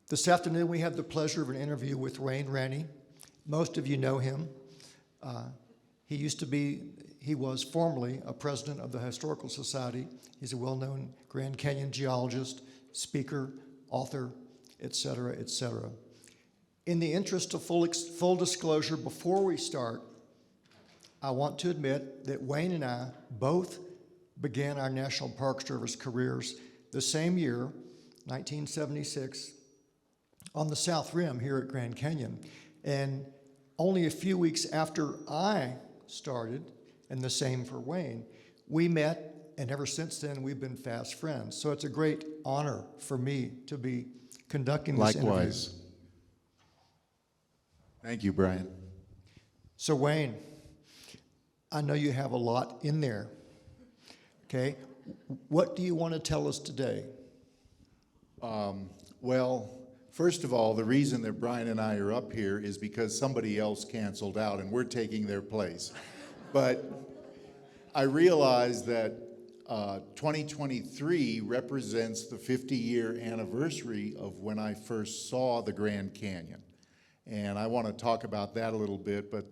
This afternoon, we have the pleasure of an interview with Ranney. Most of you know him. He was formerly a president of the Historical Society. He's a well-known Grand Canyon geologist, speaker, author, etc., etc. In the interest of full disclosure, before we start, I want to admit that Wayne and I both began our National Park Service careers the same year, 1976, on the South Rim here at Grand Canyon. And only a few weeks after I started, and the same for Wayne, we met, and ever since then we've been fast friends. So it's a great honor for me to be conducting this interview. Likewise. Thank you, Brian. So Wayne, I know you have a lot in there, okay? What do you want to tell us today? Well, first of all, the reason that Brian and I are up here is because somebody else canceled out and we're taking their place. But I realize that 2023 represents the 50-year anniversary of when I first saw the Grand Canyon. And I want to talk about that a little bit, but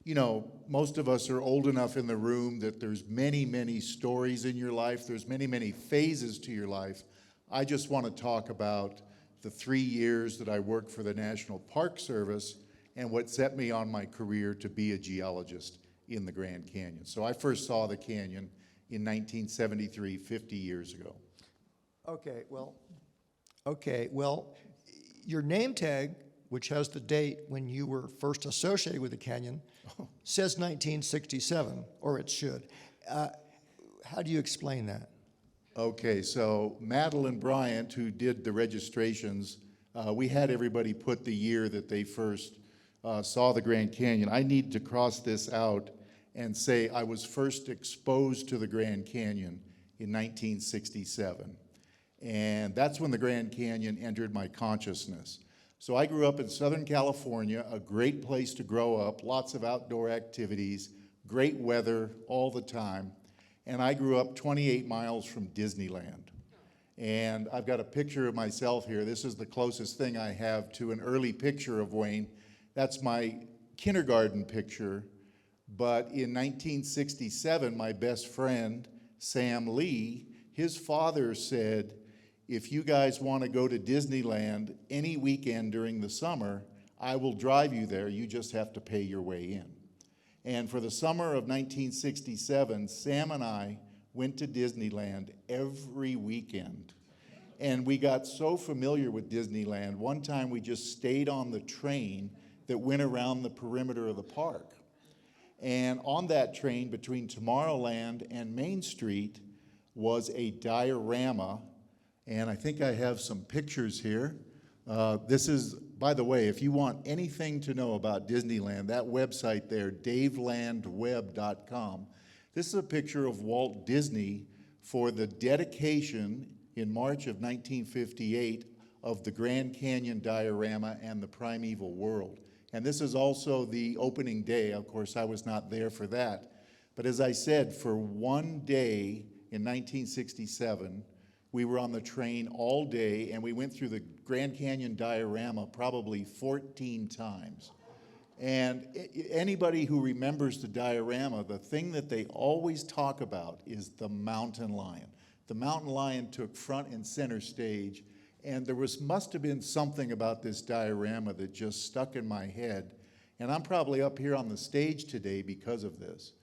you know, most of us are old enough in the room that there's many, many stories in your life. There's many, many phases to your life. I just want to talk about the 3 years that I worked for the National Park Service and what set me on my career to be a geologist in the Grand Canyon. So I first saw the canyon in 1973, 50 years ago. Okay, well, your name tag, which has the date when you were first associated with the canyon, says 1967, or it should. How do you explain that? Okay, so Madeline Bryant, who did the registrations, we had everybody put the year that they first saw the Grand Canyon. I need to cross this out and say I was first exposed to the Grand Canyon in 1967. And that's when the Grand Canyon entered my consciousness. So I grew up in Southern California, a great place to grow up, lots of outdoor activities, great weather all the time. And I grew up 28 miles from Disneyland. And I've got a picture of myself here. This is the closest thing I have to an early picture of Wayne. That's my kindergarten picture. But in 1967, my best friend, Sam Lee, his father said, if you guys want to go to Disneyland any weekend during the summer, I will drive you there. You just have to pay your way in. And for the summer of 1967, Sam and I went to Disneyland every weekend. And we got so familiar with Disneyland, one time we just stayed on the train that went around the perimeter of the park. And on that train between Tomorrowland and Main Street was a diorama. And I think I have some pictures here. This is, by the way, if you want anything to know about Disneyland, that website there, davelandweb.com. This is a picture of Walt Disney for the dedication in March of 1958 of the Grand Canyon diorama and the Primeval World. And this is also the opening day. Of course, I was not there for that. But as I said, for one day in 1967, we were on the train all day, and we went through the Grand Canyon diorama probably 14 times. And anybody who remembers the diorama, the thing that they always talk about is the mountain lion. The mountain lion took front and center stage, and there must have been something about this diorama that just stuck in my head. And I'm probably up here on the stage today because of this.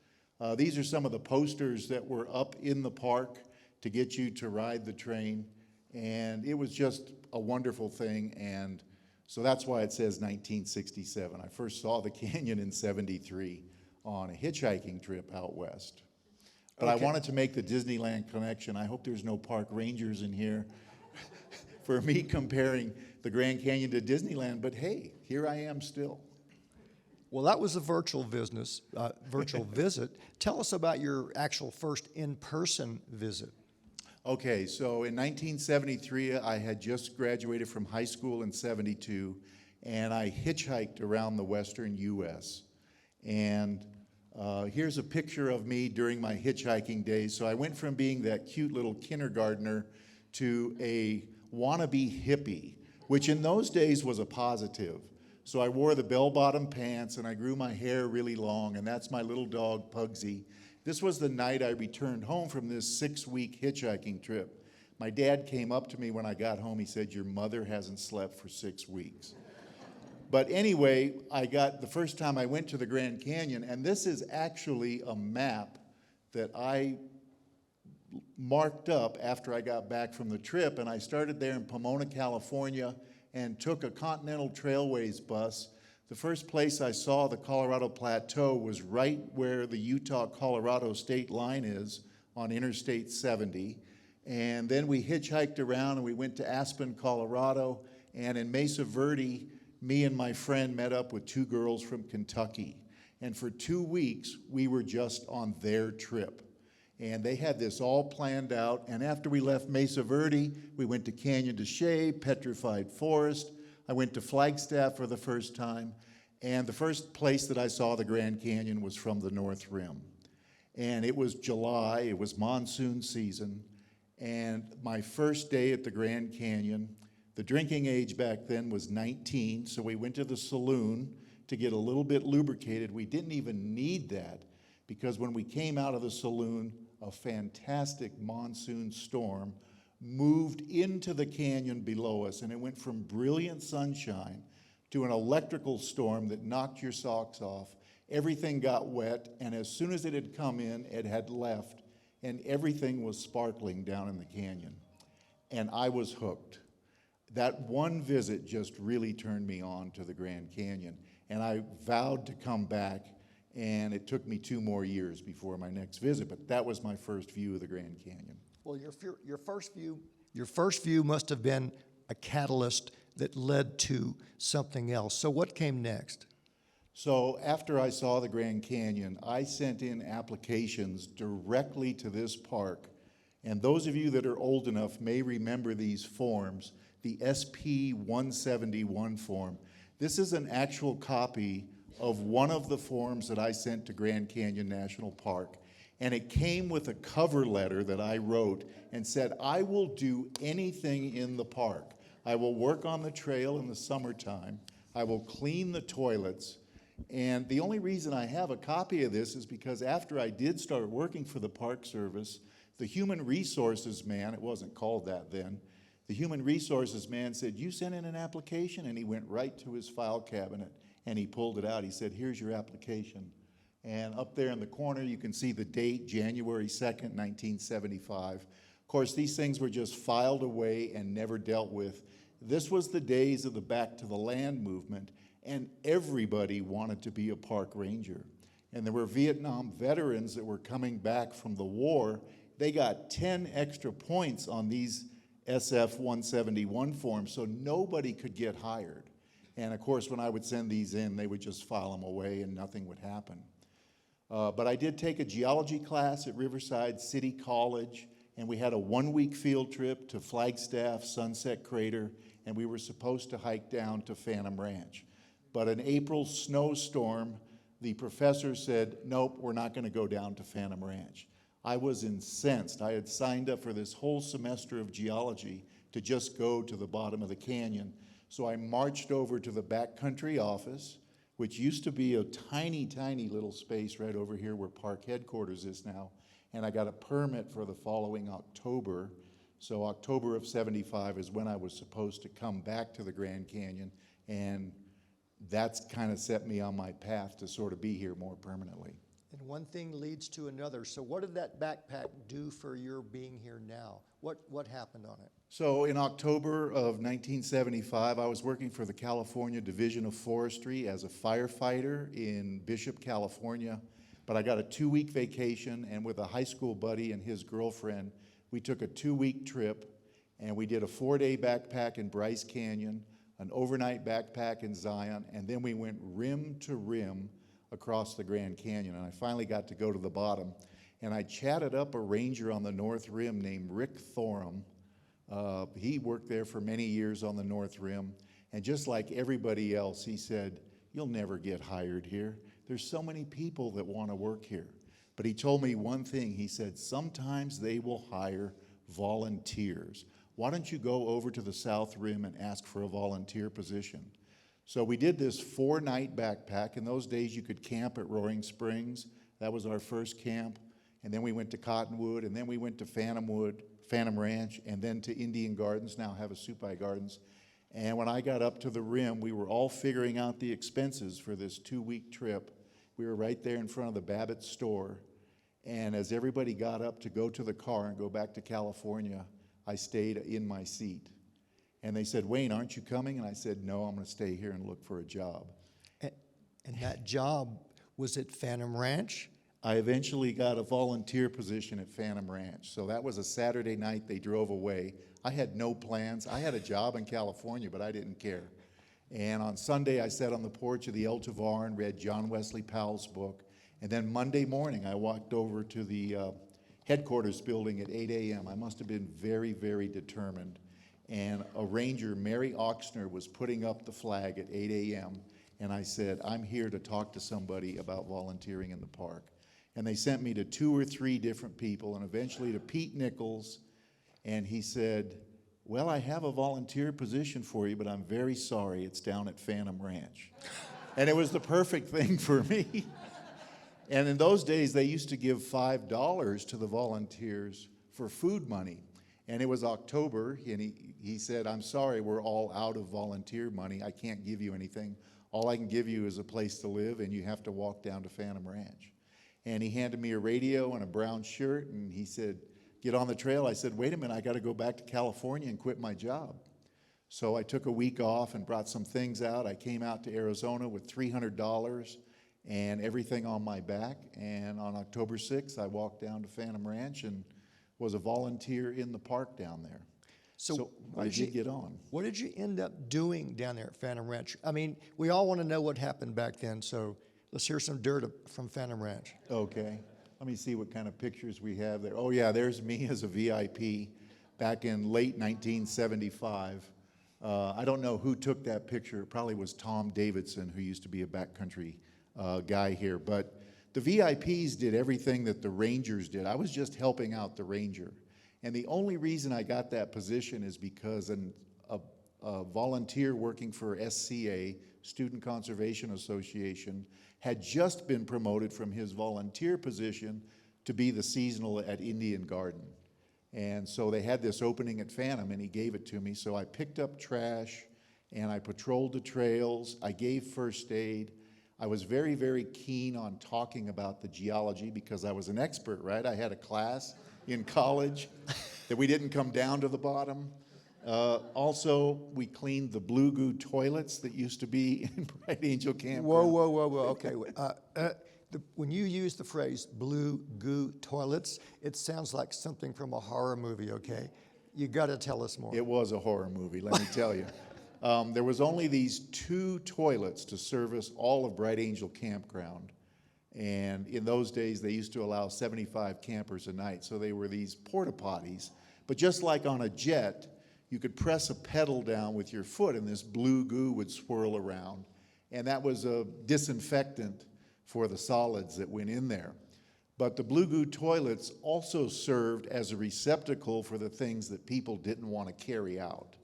These are some of the posters that were up in the park to get you to ride the train, and it was just a wonderful thing, and so that's why it says 1967. I first saw the canyon in 73 on a hitchhiking trip out west. But okay. I wanted to make the Disneyland connection. I hope there's no park rangers in here for me comparing the Grand Canyon to Disneyland, but hey, here I am still. Well, that was a virtual visit. Tell us about your actual first in-person visit. Okay, so in 1973, I had just graduated from high school in 72, and I hitchhiked around the western U.S. And here's a picture of me during my hitchhiking days. So I went from being that cute little kindergartner to a wannabe hippie which in those days was a positive. So I wore the bell-bottom pants and I grew my hair really long, and that's my little dog, Pugsy. This was the night I returned home from this 6-week hitchhiking trip. My dad came up to me when I got home. He said, "Your mother hasn't slept for 6 weeks." But anyway, the first time I went to the Grand Canyon, and this is actually a map that I marked up after I got back from the trip, and I started there in Pomona, California, and took a Continental Trailways bus. The first place I saw the Colorado Plateau was right where the Utah-Colorado state line is on Interstate 70. And then we hitchhiked around and we went to Aspen, Colorado, and in Mesa Verde, me and my friend met up with 2 girls from Kentucky. And for 2 weeks, we were just on their trip. And they had this all planned out. And after we left Mesa Verde, we went to Canyon de Chelly, Petrified Forest. I went to Flagstaff for the first time. And the first place that I saw the Grand Canyon was from the North Rim. And it was July, it was monsoon season. And my first day at the Grand Canyon, the drinking age back then was 19, so we went to the saloon to get a little bit lubricated. We didn't even need that, because when we came out of the saloon, a fantastic monsoon storm moved into the canyon below us, and it went from brilliant sunshine to an electrical storm that knocked your socks off. Everything got wet, and as soon as it had come in, it had left, and everything was sparkling down in the canyon. And I was hooked. That one visit just really turned me on to the Grand Canyon, and I vowed to come back, and it took me 2 more years before my next visit, but that was my first view of the Grand Canyon. Well, your first view must have been a catalyst that led to something else. So what came next? So after I saw the Grand Canyon, I sent in applications directly to this park. And those of you that are old enough may remember these forms, the SP 171 form. This is an actual copy of one of the forms that I sent to Grand Canyon National Park. And it came with a cover letter that I wrote and said, "I will do anything in the park. I will work on the trail in the summertime. I will clean the toilets." And the only reason I have a copy of this is because after I did start working for the Park Service, the human resources man, it wasn't called that then, the human resources man said, "You sent in an application?" And he went right to his file cabinet and he pulled it out. He said, "Here's your application." And up there in the corner, you can see the date, January 2nd, 1975. Of course, these things were just filed away and never dealt with. This was the days of the Back to the Land movement, and everybody wanted to be a park ranger. And there were Vietnam veterans that were coming back from the war. They got 10 extra points on these SF 171 forms, so nobody could get hired. And of course, when I would send these in, they would just file them away and nothing would happen. But I did take a geology class at Riverside City College, and we had a 1-week field trip to Flagstaff, Sunset Crater, and we were supposed to hike down to Phantom Ranch. But an April snowstorm, the professor said, "Nope, we're not going to go down to Phantom Ranch." I was incensed. I had signed up for this whole semester of geology to just go to the bottom of the canyon. So I marched over to the backcountry office, which used to be a tiny, tiny little space right over here where park headquarters is now. And I got a permit for the following October. So October of '75 is when I was supposed to come back to the Grand Canyon. And that's kind of set me on my path to sort of be here more permanently. And one thing leads to another. So what did that backpack do for your being here now? What happened on it? So in October of 1975, I was working for the California Division of Forestry as a firefighter in Bishop, California. But I got a 2-week vacation, and with a high school buddy and his girlfriend, we took a 2-week trip, and we did a 4-day backpack in Bryce Canyon, an overnight backpack in Zion, and then we went rim to rim across the Grand Canyon. And I finally got to go to the bottom. And I chatted up a ranger on the North Rim named Rick Thorham. He worked there for many years on the North Rim. And just like everybody else, he said, "You'll never get hired here. There's so many people that want to work here." But he told me one thing. He said, "Sometimes they will hire volunteers. why don't you go over to the South Rim and ask for a volunteer position? So we did this 4-night backpack. In those days, you could camp at Roaring Springs. That was our first camp. And then we went to Cottonwood, and then we went to Phantom Ranch, and then to Indian Gardens, now Havasupai Gardens. And when I got up to the rim, we were all figuring out the expenses for this 2-week trip. We were right there in front of the Babbitt store. And as everybody got up to go to the car and go back to California, I stayed in my seat. And they said, Wayne, aren't you coming? And I said, no, I'm going to stay here and look for a job. And that job was at Phantom Ranch? I eventually got a volunteer position at Phantom Ranch. So that was a Saturday night. They drove away. I had no plans. I had a job in California, but I didn't care. And on Sunday, I sat on the porch of the El Tovar and read John Wesley Powell's book. And then Monday morning, I walked over to the headquarters building at 8 a.m. I must have been very, very determined. And a ranger, Mary Oxner, was putting up the flag at 8 a.m. And I said, I'm here to talk to somebody about volunteering in the park. And they sent me to 2 or 3 different people, and eventually to Pete Nichols. And he said, well, I have a volunteer position for you, but I'm very sorry, it's down at Phantom Ranch. And it was the perfect thing for me. And in those days, they used to give $5 to the volunteers for food money. And it was October, and he said, I'm sorry, we're all out of volunteer money. I can't give you anything. All I can give you is a place to live, and you have to walk down to Phantom Ranch. And he handed me a radio and a brown shirt, and he said, get on the trail. I said, wait a minute, I got to go back to California and quit my job. So I took a week off and brought some things out. I came out to Arizona with $300 and everything on my back. And on October 6th, I walked down to Phantom Ranch and was a volunteer in the park down there. So I did get on. What did you end up doing down there at Phantom Ranch? I mean, we all want to know what happened back then, so let's hear some dirt from Phantom Ranch. Okay. Let me see what kind of pictures we have there. Oh, yeah, there's me as a VIP back in late 1975. I don't know who took that picture. It probably was Tom Davidson, who used to be a backcountry guy here. But the VIPs did everything that the Rangers did. I was just helping out the Ranger. And the only reason I got that position is because a volunteer working for SCA, Student Conservation Association, had just been promoted from his volunteer position to be the seasonal at Indian Garden. And so they had this opening at Phantom, and he gave it to me. So I picked up trash, and I patrolled the trails. I gave first aid. I was very, very keen on talking about the geology because I was an expert, right? I had a class in college that we didn't come down to the bottom. Also, we cleaned the blue goo toilets that used to be in Bright Angel Campground. Whoa. Okay. When you use the phrase blue goo toilets, it sounds like something from a horror movie, okay? You got to tell us more. It was a horror movie, let me tell you. There was only these 2 toilets to service all of Bright Angel Campground. And in those days, they used to allow 75 campers a night. So they were these porta potties. But just like on a jet, you could press a pedal down with your foot and this blue goo would swirl around. And that was a disinfectant for the solids that went in there. But the blue goo toilets also served as a receptacle for the things that people didn't want to carry out.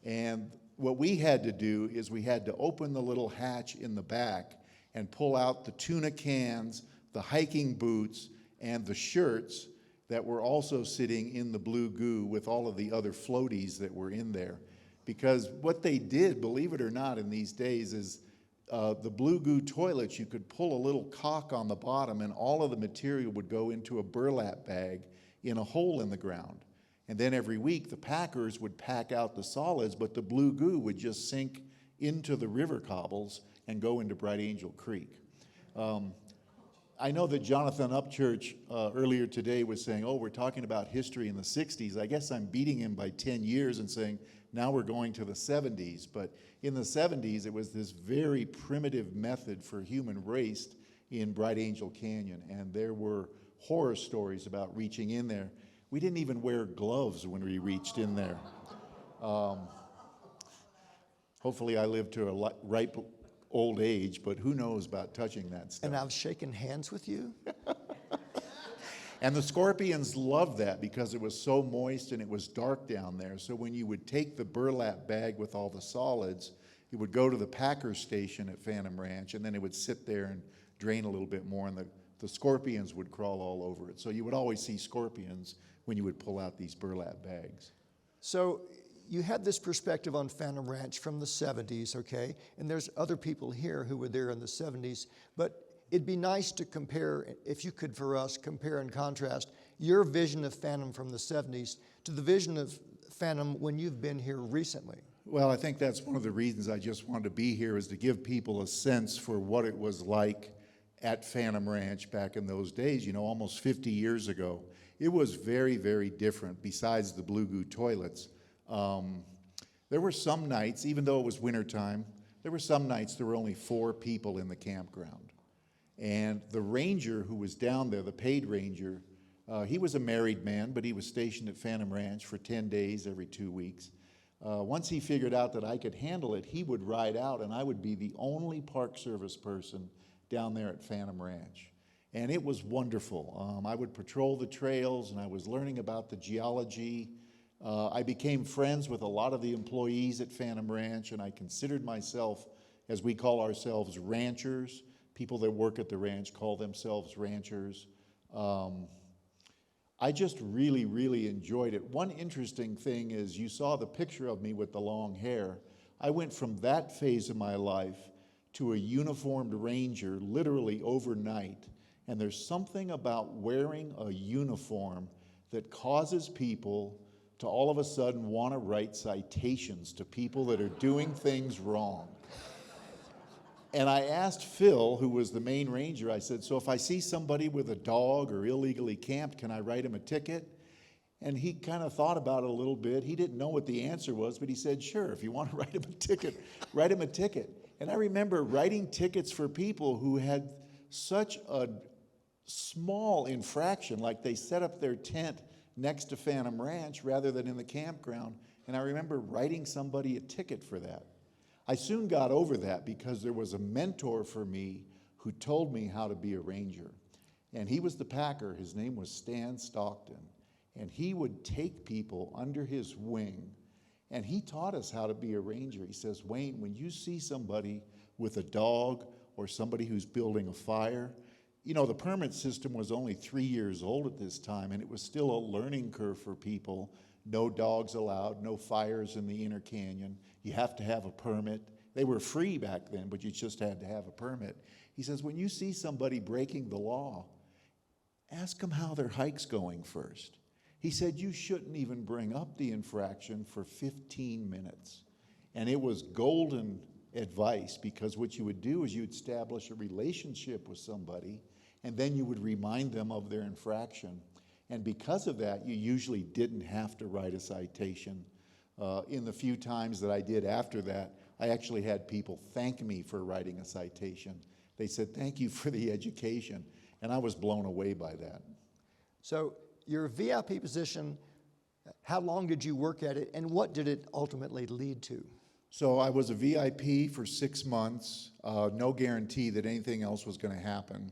And what we had to do is we had to open the little hatch in the back and pull out the tuna cans, the hiking boots, and the shirts that were also sitting in the blue goo with all of the other floaties that were in there. Because what they did, believe it or not, in these days is the blue goo toilets, you could pull a little cock on the bottom and all of the material would go into a burlap bag in a hole in the ground. And then every week the packers would pack out the solids, but the blue goo would just sink into the river cobbles and go into Bright Angel Creek. I know that Jonathan Upchurch earlier today was saying, oh, we're talking about history in the 60s. I guess I'm beating him by 10 years and saying, now we're going to the 70s. But in the 70s, it was this very primitive method for human race in Bright Angel Canyon. And there were horror stories about reaching in there. We didn't even wear gloves when we reached in there. Hopefully I lived to a ripe old age, but who knows about touching that stuff. And I've shaken hands with you? And the scorpions loved that because it was so moist and it was dark down there. So when you would take the burlap bag with all the solids, it would go to the packer station at Phantom Ranch, and then it would sit there and drain a little bit more, and the scorpions would crawl all over it. So you would always see scorpions when you would pull out these burlap bags. So you had this perspective on Phantom Ranch from the 70s, okay? And there's other people here who were there in the 70s, but it'd be nice to compare, if you could for us, compare and contrast your vision of Phantom from the 70s to the vision of Phantom when you've been here recently. Well, I think that's one of the reasons I just wanted to be here, is to give people a sense for what it was like at Phantom Ranch back in those days, you know, almost 50 years ago. It was very, very different besides the Blue Goo toilets. There were some nights, even though it was wintertime, there were some nights there were only 4 people in the campground. And the ranger who was down there, the paid ranger, he was a married man, but he was stationed at Phantom Ranch for 10 days every 2 weeks. Once he figured out that I could handle it, he would ride out, and I would be the only Park Service person down there at Phantom Ranch. And it was wonderful. I would patrol the trails, and I was learning about the geology. I became friends with a lot of the employees at Phantom Ranch, and I considered myself, as we call ourselves, ranchers. People that work at the ranch call themselves ranchers. I just really, really enjoyed it. One interesting thing is you saw the picture of me with the long hair. I went from that phase of my life to a uniformed ranger literally overnight. And there's something about wearing a uniform that causes people to all of a sudden want to write citations to people that are doing things wrong. And I asked Phil, who was the main ranger, I said, so if I see somebody with a dog or illegally camped, can I write him a ticket? And he kind of thought about it a little bit. He didn't know what the answer was, but he said, sure, if you want to write him a ticket, write him a ticket. And I remember writing tickets for people who had such a small infraction, like they set up their tent next to Phantom Ranch rather than in the campground. And I remember writing somebody a ticket for that. I soon got over that because there was a mentor for me who told me how to be a ranger. And he was the packer. His name was Stan Stockton. And he would take people under his wing, and he taught us how to be a ranger. He says, Wayne, when you see somebody with a dog or somebody who's building a fire, you know, the permit system was only 3 years old at this time, and it was still a learning curve for people. No dogs allowed, no fires in the inner canyon. You have to have a permit. They were free back then, but you just had to have a permit. He says, when you see somebody breaking the law, ask them how their hike's going first. He said, you shouldn't even bring up the infraction for 15 minutes. And it was golden advice, because what you would do is you'd establish a relationship with somebody, and then you would remind them of their infraction. And because of that, you usually didn't have to write a citation. In the few times that I did after that, I actually had people thank me for writing a citation. They said, thank you for the education. And I was blown away by that. So your VIP position, how long did you work at it, and what did it ultimately lead to? So I was a VIP for 6 months, no guarantee that anything else was going to happen.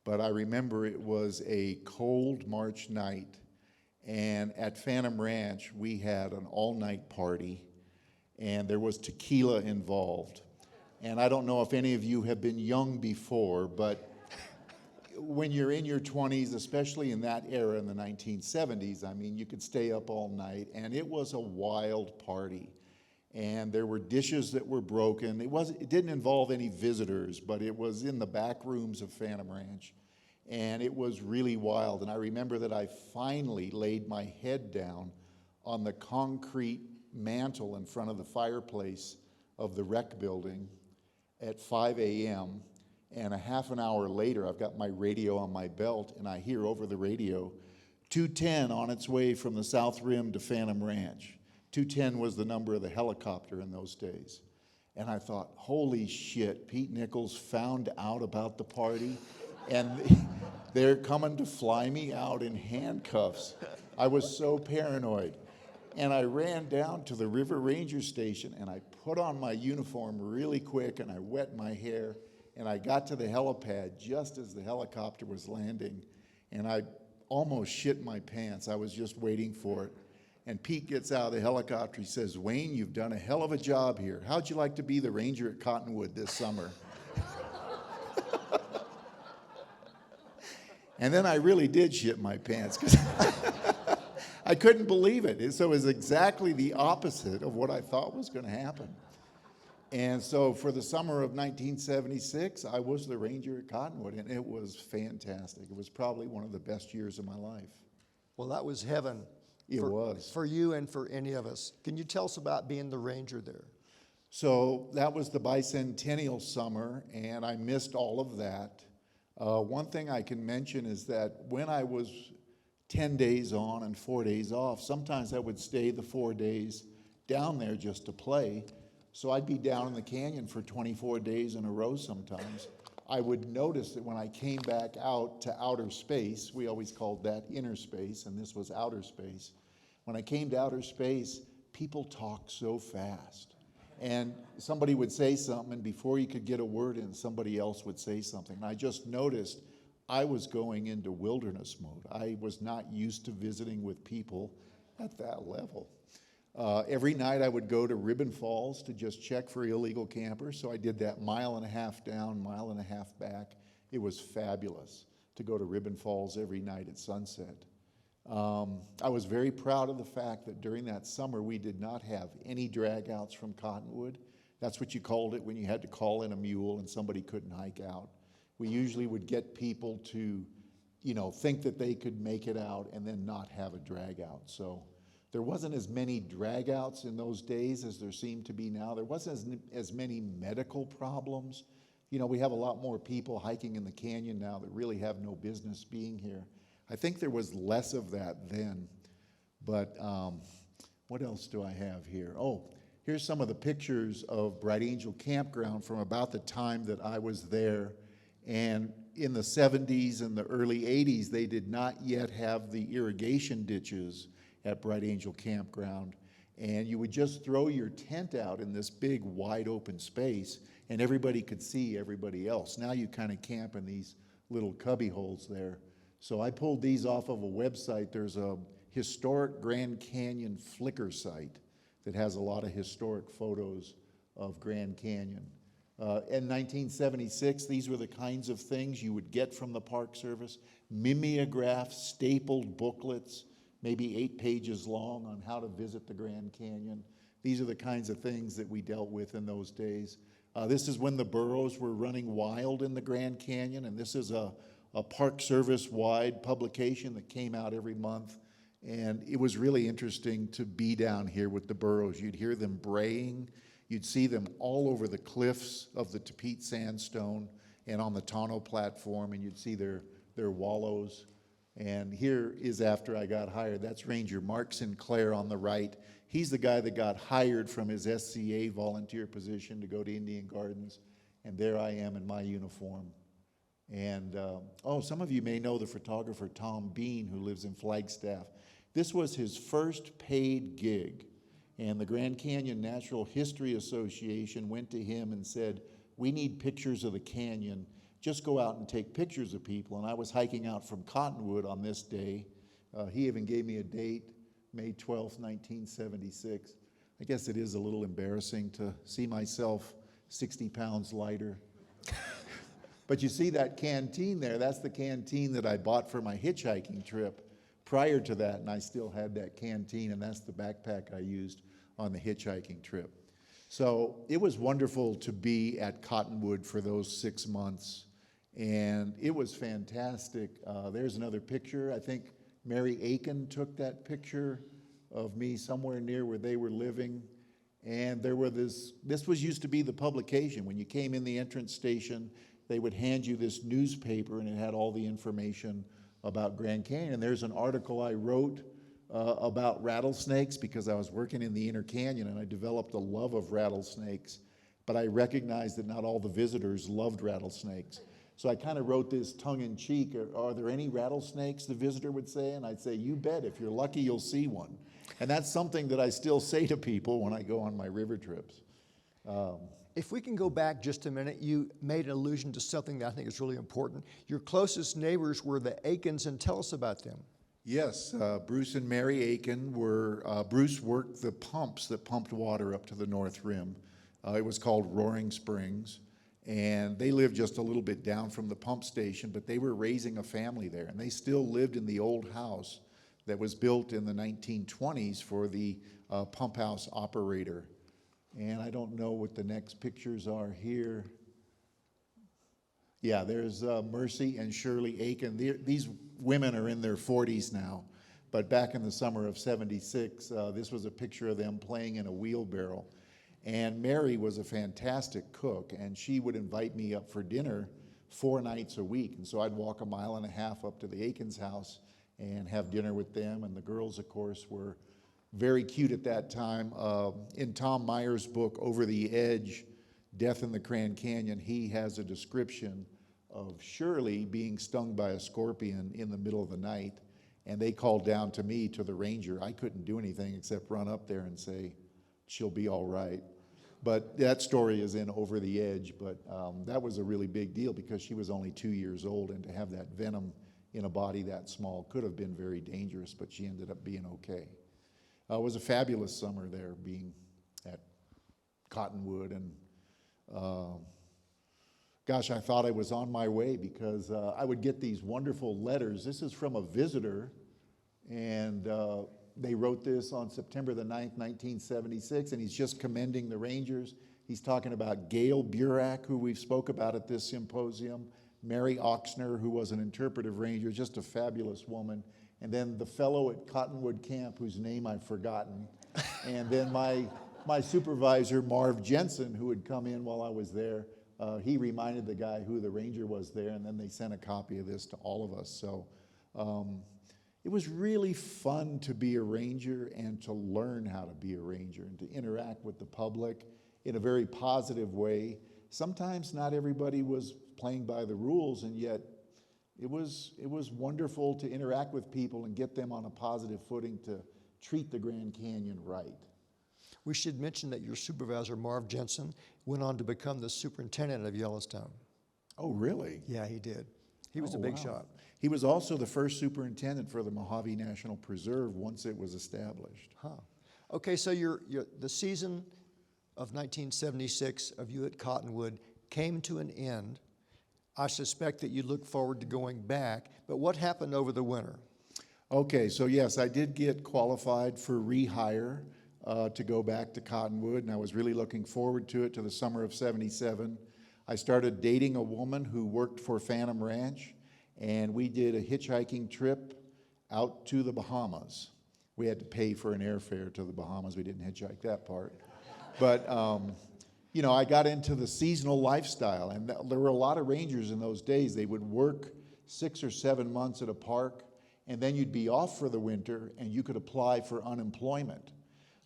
But I remember it was a cold March night, and at Phantom Ranch, we had an all-night party, and there was tequila involved. And I don't know if any of you have been young before, but when you're in your 20s, especially in that era in the 1970s, I mean, you could stay up all night, and it was a wild party. And there were dishes that were broken. It didn't involve any visitors, but it was in the back rooms of Phantom Ranch. And it was really wild. And I remember that I finally laid my head down on the concrete mantle in front of the fireplace of the rec building at 5 a.m. And a half an hour later, I've got my radio on my belt, and I hear over the radio, 210 on its way from the South Rim to Phantom Ranch. 210 was the number of the helicopter in those days. And I thought, holy shit, Pete Nichols found out about the party, and they're coming to fly me out in handcuffs. I was so paranoid. And I ran down to the River Ranger Station, and I put on my uniform really quick, and I wet my hair, and I got to the helipad just as the helicopter was landing. And I almost shit my pants. I was just waiting for it. And Pete gets out of the helicopter. He says, "Wayne, you've done a hell of a job here. How'd you like to be the ranger at Cottonwood this summer?" And then I really did shit my pants because I couldn't believe it. So it was exactly the opposite of what I thought was going to happen. And so for the summer of 1976, I was the ranger at Cottonwood, and it was fantastic. It was probably one of the best years of my life. Well, that was heaven. It was. For you and for any of us. Can you tell us about being the ranger there? So that was the bicentennial summer, and I missed all of that. One thing I can mention is that when I was 10 days on and 4 days off, sometimes I would stay the 4 days down there just to play. So I'd be down in the canyon for 24 days in a row sometimes. I would notice that when I came back out to outer space, we always called that inner space, and this was outer space. When I came to outer space, people talk so fast. And somebody would say something, and before you could get a word in, somebody else would say something. And I just noticed I was going into wilderness mode. I was not used to visiting with people at that level. Every night I would go to Ribbon Falls to just check for illegal campers. So I did that 1.5 miles down, 1.5 miles back. It was fabulous to go to Ribbon Falls every night at sunset. I was very proud of the fact that during that summer we did not have any dragouts from Cottonwood. That's what you called it when you had to call in a mule and somebody couldn't hike out. We usually would get people to, think that they could make it out and then not have a drag out. So there wasn't as many dragouts in those days as there seem to be now. There wasn't as many medical problems. We have a lot more people hiking in the canyon now that really have no business being here. I think there was less of that then. But what else do I have here? Oh, here's some of the pictures of Bright Angel Campground from about the time that I was there. And in the 70s and the early 80s, they did not yet have the irrigation ditches at Bright Angel Campground. And you would just throw your tent out in this big wide open space and everybody could see everybody else. Now you kind of camp in these little cubby holes there. So I pulled these off of a website. There's a historic Grand Canyon Flickr site that has a lot of historic photos of Grand Canyon. In 1976, these were the kinds of things you would get from the Park Service. Mimeographs, stapled booklets, maybe 8 pages long on how to visit the Grand Canyon. These are the kinds of things that we dealt with in those days. This is when the burros were running wild in the Grand Canyon, and this is a Park Service-wide publication that came out every month. And it was really interesting to be down here with the burros. You'd hear them braying. You'd see them all over the cliffs of the Tapete Sandstone and on the Tonto platform, and you'd see their wallows. And here is after I got hired. That's Ranger Mark Sinclair on the right. He's the guy that got hired from his SCA volunteer position to go to Indian Gardens. And there I am in my uniform. And, some of you may know the photographer Tom Bean, who lives in Flagstaff. This was his first paid gig. And the Grand Canyon Natural History Association went to him and said, "We need pictures of the canyon. Just go out and take pictures of people." And I was hiking out from Cottonwood on this day. He even gave me a date, May 12th, 1976. I guess it is a little embarrassing to see myself 60 pounds lighter. But you see that canteen there, that's the canteen that I bought for my hitchhiking trip prior to that, and I still had that canteen, and that's the backpack I used on the hitchhiking trip. So it was wonderful to be at Cottonwood for those 6 months, and it was fantastic. There's another picture. I think Mary Aiken took that picture of me somewhere near where they were living. And there were this was used to be the publication. When you came in the entrance station, they would hand you this newspaper, and it had all the information about Grand Canyon. There's an article I wrote about rattlesnakes because I was working in the inner canyon, and I developed a love of rattlesnakes. But I recognized that not all the visitors loved rattlesnakes. So I kind of wrote this tongue-in-cheek, "Are there any rattlesnakes?" the visitor would say, and I'd say, "You bet, if you're lucky, you'll see one." And that's something that I still say to people when I go on my river trips. If we can go back just a minute, you made an allusion to something that I think is really important. Your closest neighbors were the Aikens, and tell us about them. Yes, Bruce and Mary Aiken were, Bruce worked the pumps that pumped water up to the North Rim. It was called Roaring Springs, and they lived just a little bit down from the pump station, but they were raising a family there, and they still lived in the old house that was built in the 1920s for the pump house operator. And I don't know what the next pictures are here. Yeah, there's Mercy and Shirley Aiken. These women are in their 40s now, but back in the summer of '76, this was a picture of them playing in a wheelbarrow. And Mary was a fantastic cook, and she would invite me up for dinner 4 nights a week. And so I'd walk 1.5 miles up to the Aikens' house and have dinner with them. And the girls, of course, were very cute at that time. In Tom Meyer's book, Over the Edge, Death in the Grand Canyon, he has a description of Shirley being stung by a scorpion in the middle of the night, and they called down to me, to the ranger. I couldn't do anything except run up there and say, she'll be all right. But that story is in Over the Edge, but that was a really big deal because she was only 2 years old, and to have that venom in a body that small could have been very dangerous, but she ended up being okay. It was a fabulous summer there, being at Cottonwood, and gosh, I thought I was on my way because I would get these wonderful letters. This is from a visitor, and they wrote this on September the 9th, 1976, and he's just commending the Rangers. He's talking about Gail Burak, who we've spoke about at this symposium, Mary Oxner, who was an interpretive ranger, just a fabulous woman, and then the fellow at Cottonwood Camp, whose name I've forgotten, and then my supervisor, Marv Jensen, who had come in while I was there. He reminded the guy who the ranger was there, and then they sent a copy of this to all of us. So it was really fun to be a ranger and to learn how to be a ranger and to interact with the public in a very positive way. Sometimes not everybody was playing by the rules, and yet it was wonderful to interact with people and get them on a positive footing to treat the Grand Canyon right. We should mention that your supervisor, Marv Jensen, went on to become the superintendent of Yellowstone. Oh, really? Yeah, he did. He was a big shot. He was also the first superintendent for the Mojave National Preserve once it was established. Huh. Okay, so the season of 1976 of you at Cottonwood came to an end. I suspect that you look forward to going back, but what happened over the winter? Okay, so yes, I did get qualified for rehire to go back to Cottonwood, and I was really looking forward to it, to the summer of '77. I started dating a woman who worked for Phantom Ranch, and we did a hitchhiking trip out to the Bahamas. We had to pay for an airfare to the Bahamas. We didn't hitchhike that part. But, you know, I got into the seasonal lifestyle, and there were a lot of rangers in those days. They would work 6 or 7 months at a park, and then you'd be off for the winter, and you could apply for unemployment.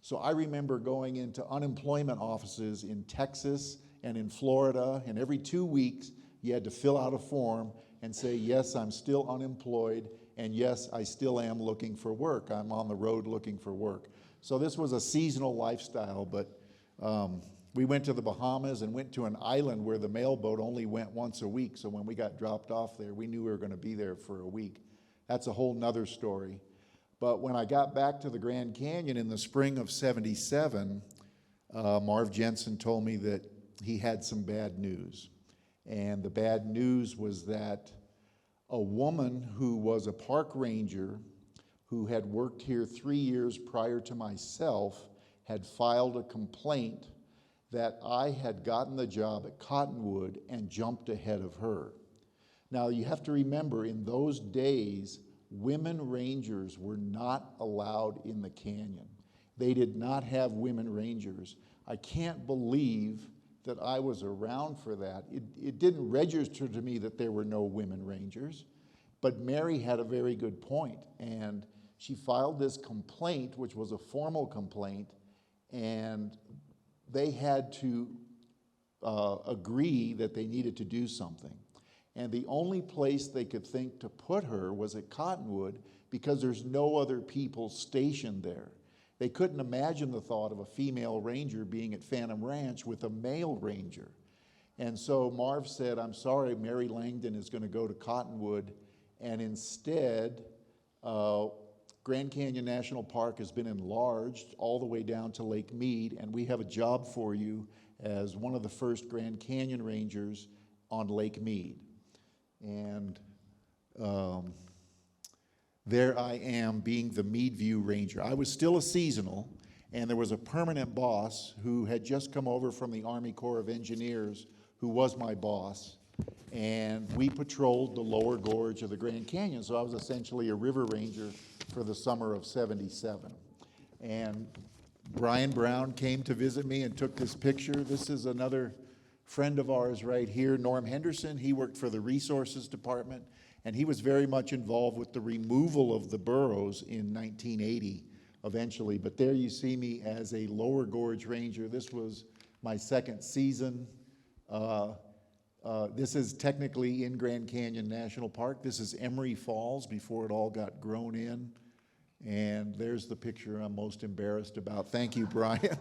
So I remember going into unemployment offices in Texas and in Florida, and every 2 weeks you had to fill out a form and say, yes, I'm still unemployed, and yes, I still am looking for work. I'm on the road looking for work. So this was a seasonal lifestyle, but we went to the Bahamas and went to an island where the mail boat only went once a week, so when we got dropped off there, we knew we were going to be there for a week. That's a whole nother story. But when I got back to the Grand Canyon in the spring of '77, Marv Jensen told me that he had some bad news. And the bad news was that a woman who was a park ranger who had worked here 3 years prior to myself had filed a complaint that I had gotten the job at Cottonwood and jumped ahead of her. Now, you have to remember, in those days, women rangers were not allowed in the canyon. They did not have women rangers. I can't believe that I was around for that. It didn't register to me that there were no women rangers, but Mary had a very good point, and she filed this complaint, which was a formal complaint, and they had to agree that they needed to do something. And the only place they could think to put her was at Cottonwood because there's no other people stationed there. They couldn't imagine the thought of a female ranger being at Phantom Ranch with a male ranger. And so Marv said, I'm sorry, Mary Langdon is going to go to Cottonwood, and instead, Grand Canyon National Park has been enlarged all the way down to Lake Mead, and we have a job for you as one of the first Grand Canyon Rangers on Lake Mead. And there I am being the Meadview Ranger. I was still a seasonal, and there was a permanent boss who had just come over from the Army Corps of Engineers who was my boss, and we patrolled the lower gorge of the Grand Canyon, so I was essentially a river ranger for the summer of '77. And Brian Brown came to visit me and took this picture. This is another friend of ours right here, Norm Henderson. He worked for the Resources Department, and he was very much involved with the removal of the burrows in 1980 eventually. But there you see me as a lower gorge ranger. This was my second season. This is technically in Grand Canyon National Park. This is Emery Falls before it all got grown in. And there's the picture I'm most embarrassed about. Thank you, Brian.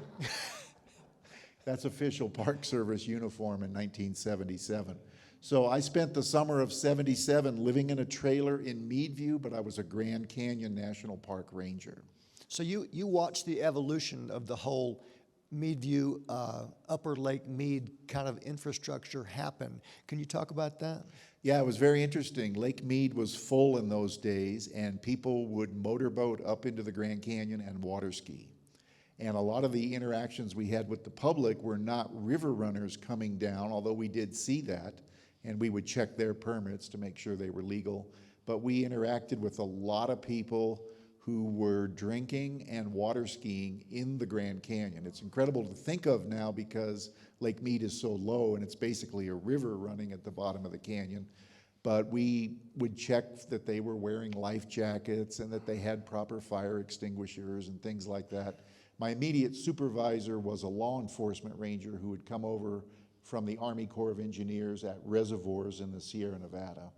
That's official Park Service uniform in 1977. So I spent the summer of '77 living in a trailer in Meadview, but I was a Grand Canyon National Park ranger. So you watched the evolution of the whole Meadview, Upper Lake Mead kind of infrastructure happen. Can you talk about that? Yeah, it was very interesting. Lake Mead was full in those days, and people would motorboat up into the Grand Canyon and water ski. And a lot of the interactions we had with the public were not river runners coming down, although we did see that, and we would check their permits to make sure they were legal. But we interacted with a lot of people who were drinking and water skiing in the Grand Canyon. It's incredible to think of now because Lake Mead is so low and it's basically a river running at the bottom of the canyon. But we would check that they were wearing life jackets and that they had proper fire extinguishers and things like that. My immediate supervisor was a law enforcement ranger who had come over from the Army Corps of Engineers at reservoirs in the Sierra Nevada.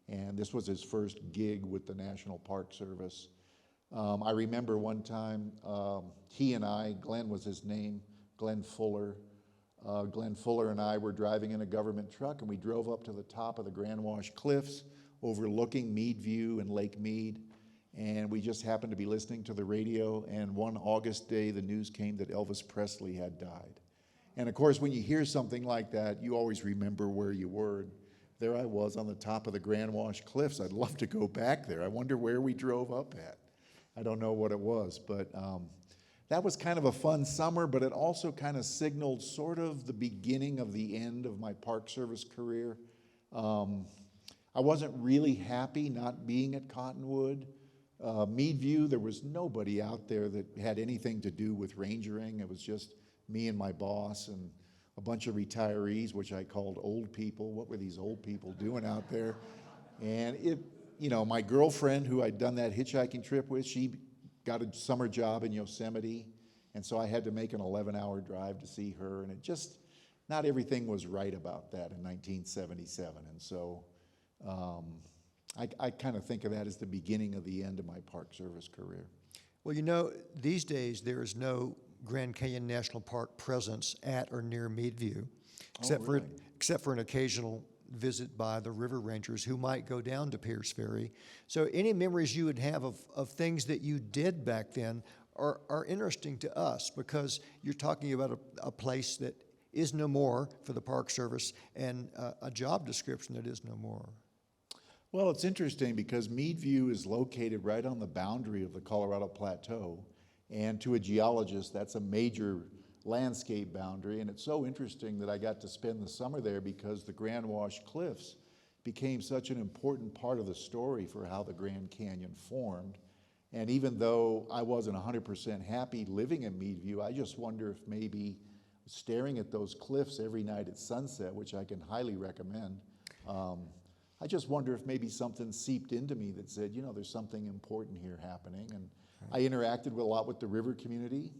And this was his first gig with the National Park Service. I remember one time, he and I, Glenn was his name, Glenn Fuller and I were driving in a government truck, and we drove up to the top of the Grand Wash Cliffs overlooking Meadview and Lake Mead, and we just happened to be listening to the radio, and one August day the news came that Elvis Presley had died. And of course, when you hear something like that, you always remember where you were. There I was on the top of the Grand Wash Cliffs. I'd love to go back there. I wonder where we drove up at. I don't know what it was, but that was kind of a fun summer, but it also kind of signaled sort of the beginning of the end of my Park Service career. I wasn't really happy not being at Cottonwood. Meadview, there was nobody out there that had anything to do with rangering. It was just me and my boss and a bunch of retirees, which I called old people. What were these old people doing out there? And you know, my girlfriend who I'd done that hitchhiking trip with, she got a summer job in Yosemite, and so I had to make an 11-hour drive to see her, and it just, not everything was right about that in 1977, and so I kind of think of that as the beginning of the end of my Park Service career. Well, you know, these days there is no Grand Canyon National Park presence at or near Meadview, except for an occasional visit by the river rangers who might go down to Pierce Ferry. So any memories you would have of things that you did back then are interesting to us, because you're talking about a place that is no more for the Park Service and a job description that is no more. Well, it's interesting because Meadview is located right on the boundary of the Colorado Plateau, and to a geologist, that's a major landscape boundary, and it's so interesting that I got to spend the summer there because the Grand Wash Cliffs became such an important part of the story for how the Grand Canyon formed. And even though I wasn't 100% happy living in Meadview, I just wonder if maybe staring at those cliffs every night at sunset, which I can highly recommend, I just wonder if maybe something seeped into me that said, you know, there's something important here happening. And I interacted a lot with the river community.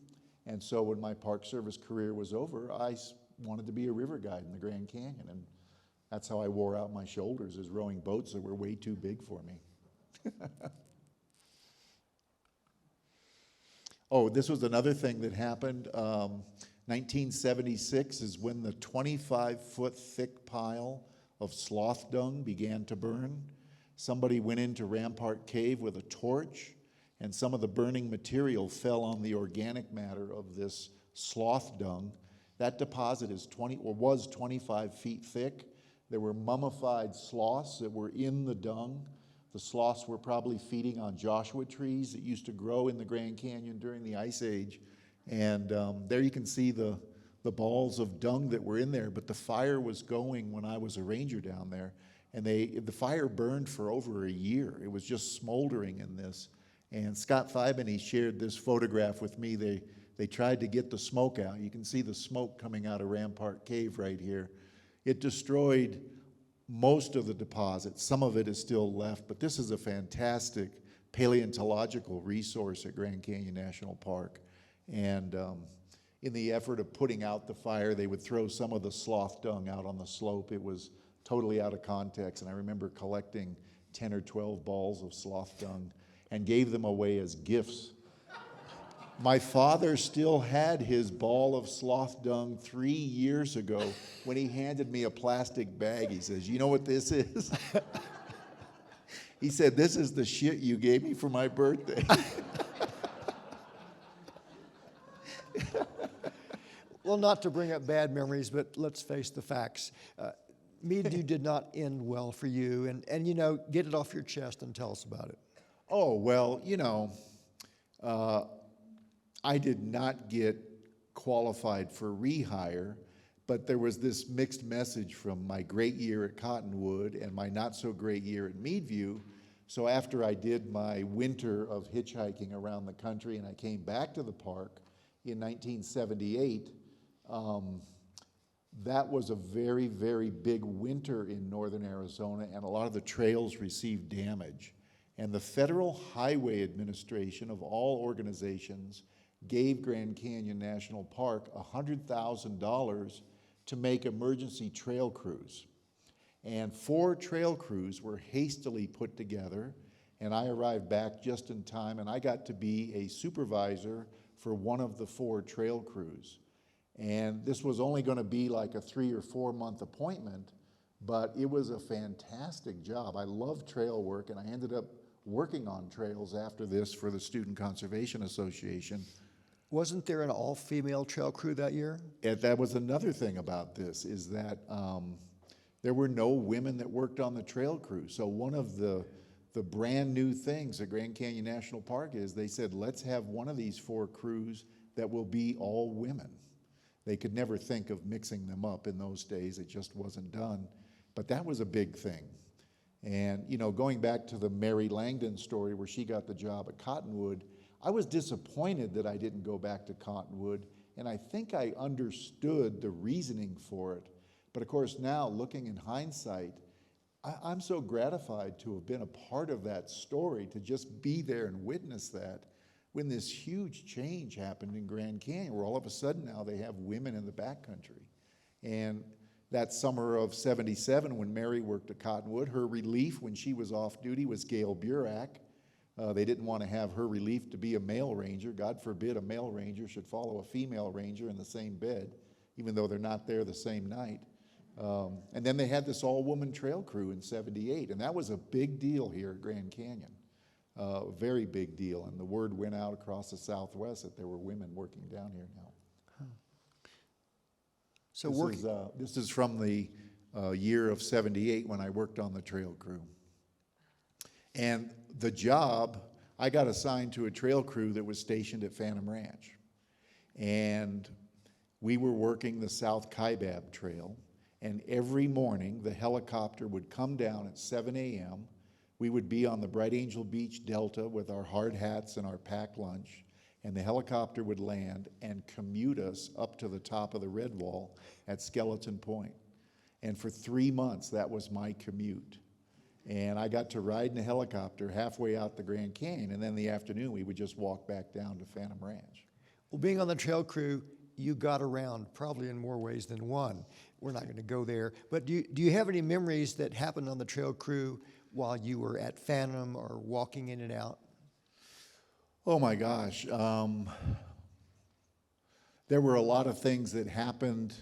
And so when my Park Service career was over, I wanted to be a river guide in the Grand Canyon. And that's how I wore out my shoulders, is rowing boats that were way too big for me. Oh, this was another thing that happened. 1976 is when the 25-foot thick pile of sloth dung began to burn. Somebody went into Rampart Cave with a torch, and some of the burning material fell on the organic matter of this sloth dung. That deposit is was 25 feet thick. There were mummified sloths that were in the dung. The sloths were probably feeding on Joshua trees that used to grow in the Grand Canyon during the Ice Age. And there you can see the balls of dung that were in there, but the fire was going when I was a ranger down there. And the fire burned for over a year. It was just smoldering in this. And Scott Fibany shared this photograph with me. They tried to get the smoke out. You can see the smoke coming out of Rampart Cave right here. It destroyed most of the deposit. Some of it is still left, but this is a fantastic paleontological resource at Grand Canyon National Park. And in the effort of putting out the fire, they would throw some of the sloth dung out on the slope. It was totally out of context, and I remember collecting 10 or 12 balls of sloth dung and gave them away as gifts. My father still had his ball of sloth dung 3 years ago when he handed me a plastic bag. He says, "You know what this is?" He said, "This is the shit you gave me for my birthday." Well, not to bring up bad memories, but let's face the facts. Meadview did not end well for you, and you know, get it off your chest and tell us about it. Oh, well, you know, I did not get qualified for rehire, but there was this mixed message from my great year at Cottonwood and my not so great year at Meadview. So after I did my winter of hitchhiking around the country and I came back to the park in 1978, that was a very, very big winter in northern Arizona, and a lot of the trails received damage. And the Federal Highway Administration, of all organizations, gave Grand Canyon National Park $100,000 to make emergency trail crews. And 4 trail crews were hastily put together, and I arrived back just in time, and I got to be a supervisor for one of the 4 trail crews. And this was only going to be like a 3 or 4 month appointment, but it was a fantastic job. I love trail work, and I ended up working on trails after this for the Student Conservation Association. Wasn't there an all-female trail crew that year? And that was another thing about this, is that there were no women that worked on the trail crew. So one of the brand new things at Grand Canyon National Park is they said, let's have one of these 4 crews that will be all women. They could never think of mixing them up in those days. It just wasn't done. But that was a big thing. And, you know, going back to the Mary Langdon story where she got the job at Cottonwood, I was disappointed that I didn't go back to Cottonwood, and I think I understood the reasoning for it. But of course now, looking in hindsight, I'm so gratified to have been a part of that story, to just be there and witness that, when this huge change happened in Grand Canyon, where all of a sudden now they have women in the backcountry. And that summer of '77, when Mary worked at Cottonwood, her relief when she was off duty was Gail Burak. They didn't want to have her relief to be a male ranger. God forbid a male ranger should follow a female ranger in the same bed, even though they're not there the same night. And then they had this all-woman trail crew in '78, and that was a big deal here at Grand Canyon. Very big deal, and the word went out across the Southwest that there were women working down here now. So this is from the year of '78 when I worked on the trail crew. And the job, I got assigned to a trail crew that was stationed at Phantom Ranch. And we were working the South Kaibab Trail, and every morning the helicopter would come down at 7 a.m. We would be on the Bright Angel Beach Delta with our hard hats and our packed lunch, and the helicopter would land and commute us up to the top of the Red Wall at Skeleton Point. And for 3 months, that was my commute. And I got to ride in a helicopter halfway out the Grand Canyon, and then in the afternoon we would just walk back down to Phantom Ranch. Well, being on the trail crew, you got around probably in more ways than one. We're not going to go there. But do you have any memories that happened on the trail crew while you were at Phantom or walking in and out? Oh my gosh. There were a lot of things that happened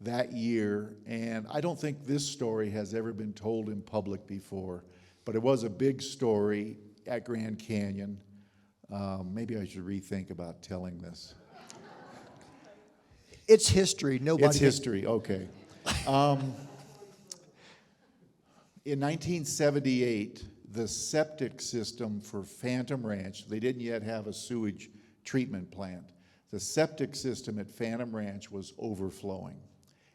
that year, and I don't think this story has ever been told in public before, but it was a big story at Grand Canyon. Maybe I should rethink about telling this. It's history. Nobody. It's history, okay. In 1978, the septic system for Phantom Ranch, they didn't yet have a sewage treatment plant. The septic system at Phantom Ranch was overflowing,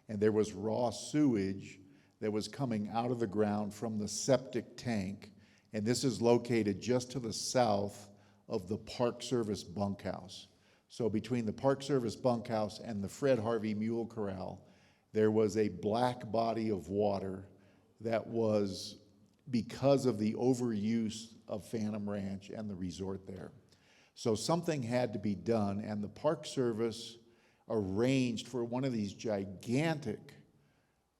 and there was raw sewage that was coming out of the ground from the septic tank, and this is located just to the south of the Park Service bunkhouse. So between the Park Service bunkhouse and the Fred Harvey Mule Corral, there was a black body of water that was because of the overuse of Phantom Ranch and the resort there. So something had to be done, and the Park Service arranged for one of these gigantic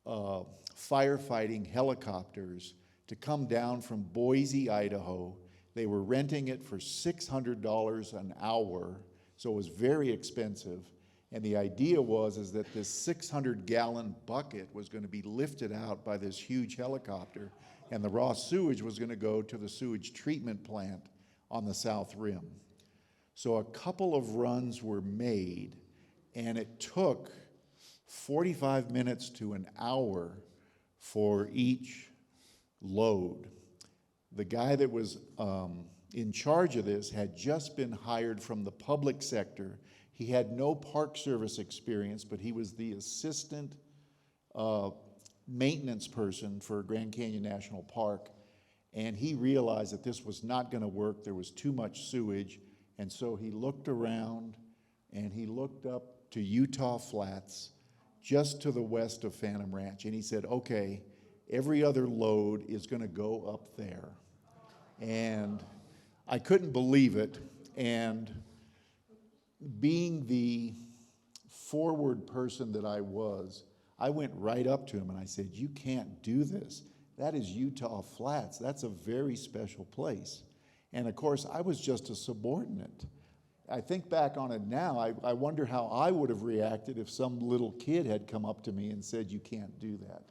firefighting helicopters to come down from Boise, Idaho. They were renting it for $600 an hour, so it was very expensive. And the idea is that this 600-gallon bucket was going to be lifted out by this huge helicopter, and the raw sewage was going to go to the sewage treatment plant on the South Rim. So a couple of runs were made, and it took 45 minutes to an hour for each load. The guy that was in charge of this had just been hired from the public sector. He had no Park Service experience, but he was the assistant maintenance person for Grand Canyon National Park, and he realized that this was not going to work. There was too much sewage, and so he looked around, and he looked up to Utah Flats, just to the west of Phantom Ranch, and he said, okay, every other load is going to go up there. And I couldn't believe it, and being the forward person that I was, I went right up to him and I said, you can't do this. That is Utah Flats. That's a very special place. And of course, I was just a subordinate. I think back on it now, I wonder how I would have reacted if some little kid had come up to me and said, you can't do that.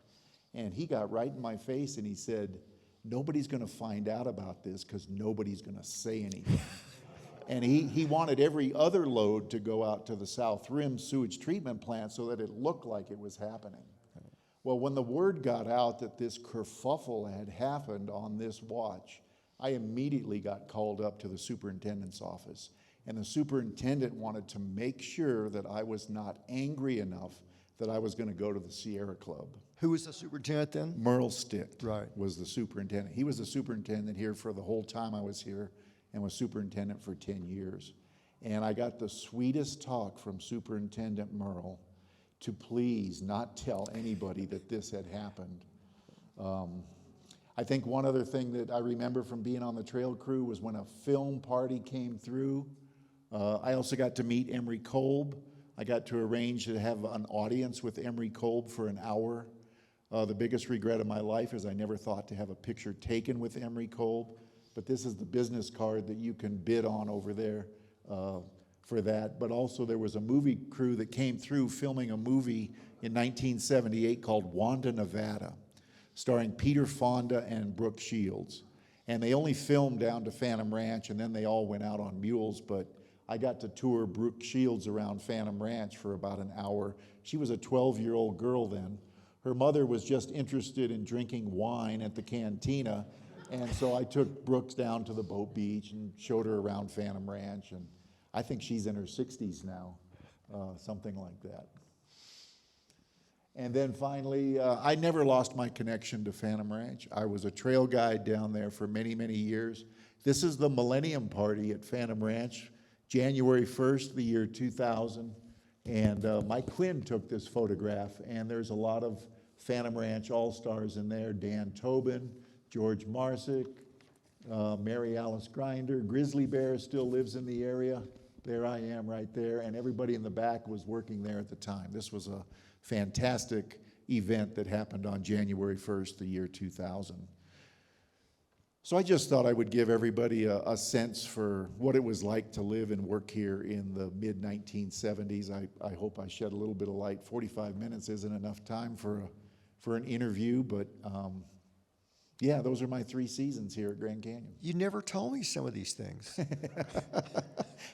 And he got right in my face and he said, nobody's going to find out about this because nobody's going to say anything. And he wanted every other load to go out to the South Rim sewage treatment plant so that it looked like it was happening. Well, when the word got out that this kerfuffle had happened on this watch, I immediately got called up to the superintendent's office. And the superintendent wanted to make sure that I was not angry enough that I was going to go to the Sierra Club. Who was the superintendent then? Merle Stitt Right. was the superintendent. He was the superintendent here for the whole time I was here and was superintendent for 10 years. And I got the sweetest talk from Superintendent Merle to please not tell anybody that this had happened. I think one other thing that I remember from being on the trail crew was when a film party came through. I also got to meet Emery Kolb. I got to arrange to have an audience with Emery Kolb for an hour. The biggest regret of my life is I never thought to have a picture taken with Emery Kolb, but this is the business card that you can bid on over there for that. But also there was a movie crew that came through filming a movie in 1978 called Wanda, Nevada, starring Peter Fonda and Brooke Shields. And they only filmed down to Phantom Ranch, and then they all went out on mules, but I got to tour Brooke Shields around Phantom Ranch for about an hour. She was a 12-year-old girl then. Her mother was just interested in drinking wine at the cantina, and so I took Brooks down to the boat beach and showed her around Phantom Ranch, and I think she's in her 60s now, something like that. And then finally, I never lost my connection to Phantom Ranch. I was a trail guide down there for many, many years. This is the Millennium Party at Phantom Ranch, January 1st, the year 2000. And Mike Quinn took this photograph, and there's a lot of Phantom Ranch All-Stars in there. Dan Tobin, George Marsick, Mary Alice Grinder, Grizzly Bear still lives in the area. There I am right there, and everybody in the back was working there at the time. This was a fantastic event that happened on January 1st, the year 2000. So I just thought I would give everybody a sense for what it was like to live and work here in the mid-1970s. I hope I shed a little bit of light. 45 minutes isn't enough time for an interview, but yeah, those are my 3 seasons here at Grand Canyon. You never told me some of these things.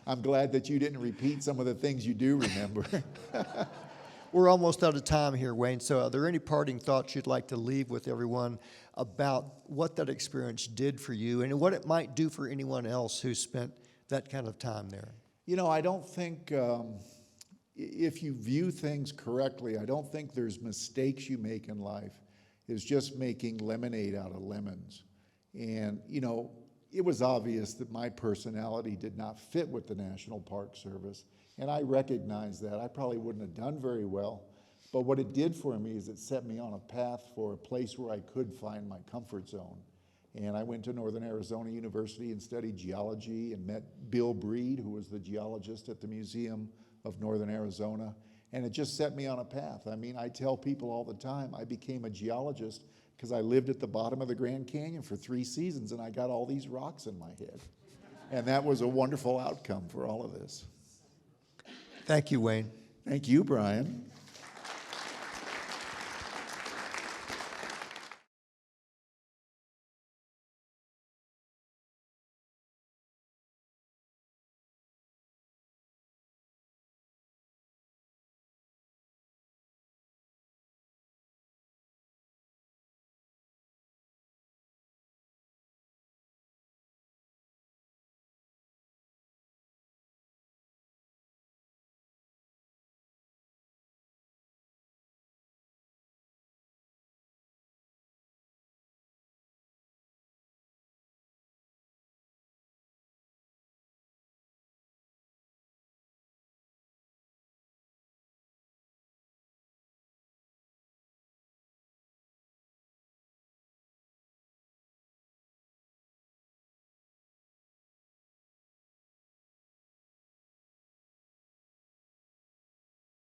I'm glad that you didn't repeat some of the things you do remember. We're almost out of time here, Wayne. So are there any parting thoughts you'd like to leave with everyone about what that experience did for you and what it might do for anyone else who spent that kind of time there? You know, I don't think, if you view things correctly, I don't think there's mistakes you make in life. It's just making lemonade out of lemons. And, you know, it was obvious that my personality did not fit with the National Park Service. And I recognize that. I probably wouldn't have done very well. But what it did for me is it set me on a path for a place where I could find my comfort zone. And I went to Northern Arizona University and studied geology and met Bill Breed, who was the geologist at the Museum of Northern Arizona. And it just set me on a path. I mean, I tell people all the time, I became a geologist because I lived at the bottom of the Grand Canyon for 3 seasons and I got all these rocks in my head. And that was a wonderful outcome for all of this. Thank you, Wayne. Thank you, Brian.